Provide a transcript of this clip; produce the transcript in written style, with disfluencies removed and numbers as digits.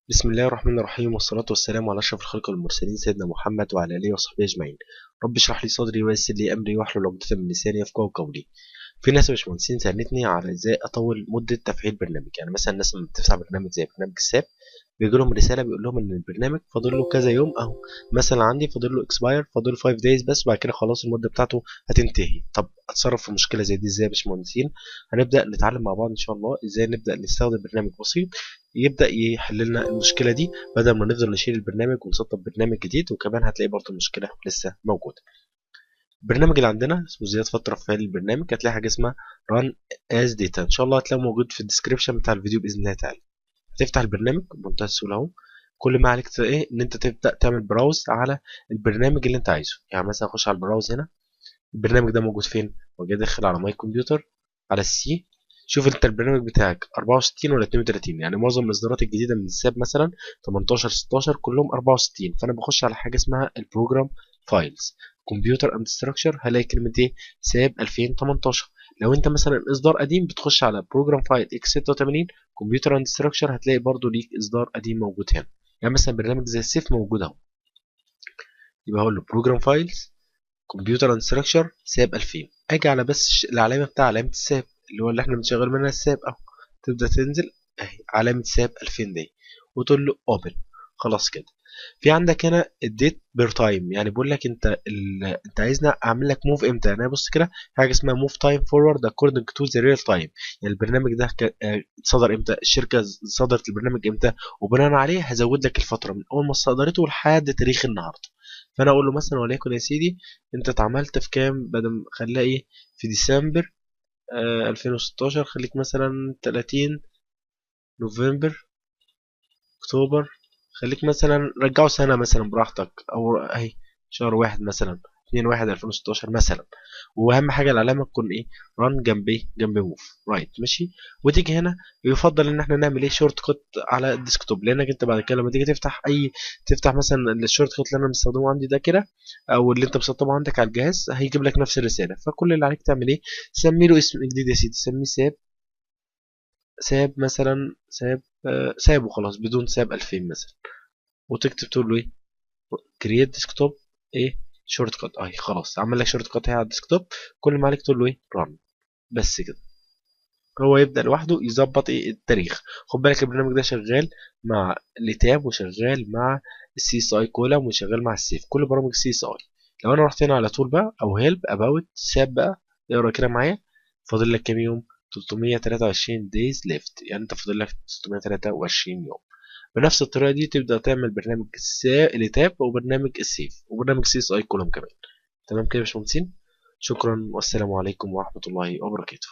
بسم الله الرحمن الرحيم، والصلاة والسلام على أشرف الخلق والمرسلين سيدنا محمد وعلى آله وصحبه أجمعين. رب اشرح لي صدري ويسر لي أمري واحلل عقدة من لساني يفقهوا قولي. في ناس يا باشمهندسين سألتني على إزاي أطول مدة تفعيل برنامج. يعني مثلا الناس لما بتفتح برنامج زي برنامج الساب بيجي لهم رسالة بيقول لهم إن البرنامج فاضل له كذا يوم أهو. مثلا عندي فاضل له اكسباير، فاضل له 5 دايز بس، وبعد كده خلاص المدة بتاعته هتنتهي. طب أتصرف في مشكلة زي دي إزاي يا باشمهندسين؟ هنبدأ نتعلم مع بعض إن شاء الله إزاي نبدأ نستخدم برنامج بسيط يبدأ يحل لنا المشكلة دي، بدل ما نفضل نشيل البرنامج ونسطب برنامج جديد. وكمان هتلاقي برضه المشكلة لسه موجودة. البرنامج اللي عندنا اسمه زيادة فترة في فعل البرنامج، هتلاقي حاجة اسمها run as data، ان شاء الله هتلاقيه موجود في الديسكريبشن بتاع الفيديو بإذن الله تعالى. هتفتح البرنامج بمنتهى السهولة اهو. كل ما عليك ايه ان انت تبدأ تعمل براوز على البرنامج اللي انت عايزه. يعني مثلا اخش على البراوز هنا، البرنامج ده موجود فين؟ واجي داخل على ماي كمبيوتر على السي. شوف انت البرنامج بتاعك 64 ولا 32. يعني معظم الاصدارات الجديده من الساب مثلا 18 16 كلهم 64. فانا بخش على حاجه اسمها البروجرام فايلز كمبيوتر اند ستراكشر، هلاقي كلمه ايه؟ ساب 2018. لو انت مثلا اصدار قديم بتخش على بروجرام فايل اكس 86 كمبيوتر اند ستراكشر، هتلاقي برضو ليك اصدار قديم موجود هنا. يعني مثلا برنامج زي السيف موجود اهو. يبقى هقول له بروجرام فايلز كمبيوتر اند ستراكشر ساب 2000. اجي على بس العلامه بتاع علامه الساب اللي احنا بنشغل منها الساب اهو. تبدا تنزل اهي علامه ساب 2000 دي، وتقول له اوبن. خلاص كده. في عندك هنا الديت بير تايم، يعني بيقول لك انت عايزنا اعمل لك موف امتى. يعني بص كده، في حاجه اسمها موف تايم فورورد اكوردنج تو ذا ريل تايم. يعني البرنامج ده اتصدر امتى، الشركه صدرت البرنامج امتى، وبناء عليه هزود لك الفتره من اول ما صدرته لحد تاريخ النهارده. فانا اقول له مثلا وليكن يا سيدي انت اتعملت في كام، بدل خليها ايه، في ديسمبر 2016، خليك مثلا 30 نوفمبر اكتوبر. خليك مثلا رجعه سنة مثلا براحتك، او اهي شهر واحد مثلا 2/1/2016 مثلا. واهم حاجة العلامة تكون ايه؟ ران جنب ايه؟ جنب موف رايت. ماشي. وتيجي هنا يفضل ان احنا نعمل ايه؟ شورت كت على الديسكتوب، لانك انت بعد كده لما تيجي تفتح مثلا الشورت كت اللي انا مستخدمه عندي ده كده، او اللي انت مسطبه عندك على الجهاز، هيجيب لك نفس الرسالة. فكل اللي عليك تعمل ايه؟ سمي له اسم جديد يا سيدي، سميه ساب. ساب مثلا ساب ساب وخلاص بدون ساب 2000 مثلا. وتكتب تقول له ايه؟ كرييت ديسكتوب ايه شورت كات اهي. خلاص عمل لك شورت كات هي على الديسكتوب. كل ما عليك تقول له ايه؟ ران. بس كده. هو يبدأ لوحده يظبط ايه التاريخ. خد بالك البرنامج ده شغال مع التاب، وشغال مع السي اس اي كولم، وشغال مع السيف، كل برامج السي اس اي. لو انا رحت هنا على طول بقى او هيلب اباوت ساب بقى، اقرا كده معايا. فاضل لك كام يوم؟ 323 days left. يعني انت فاضل لك 323 يوم. بنفس الطريقة دي تبدأ تعمل برنامج التاب وبرنامج السيف وبرنامج سي اس اي كولوم كمان. تمام كده يا باشمهندسين؟ شكرا والسلام عليكم ورحمة الله وبركاته.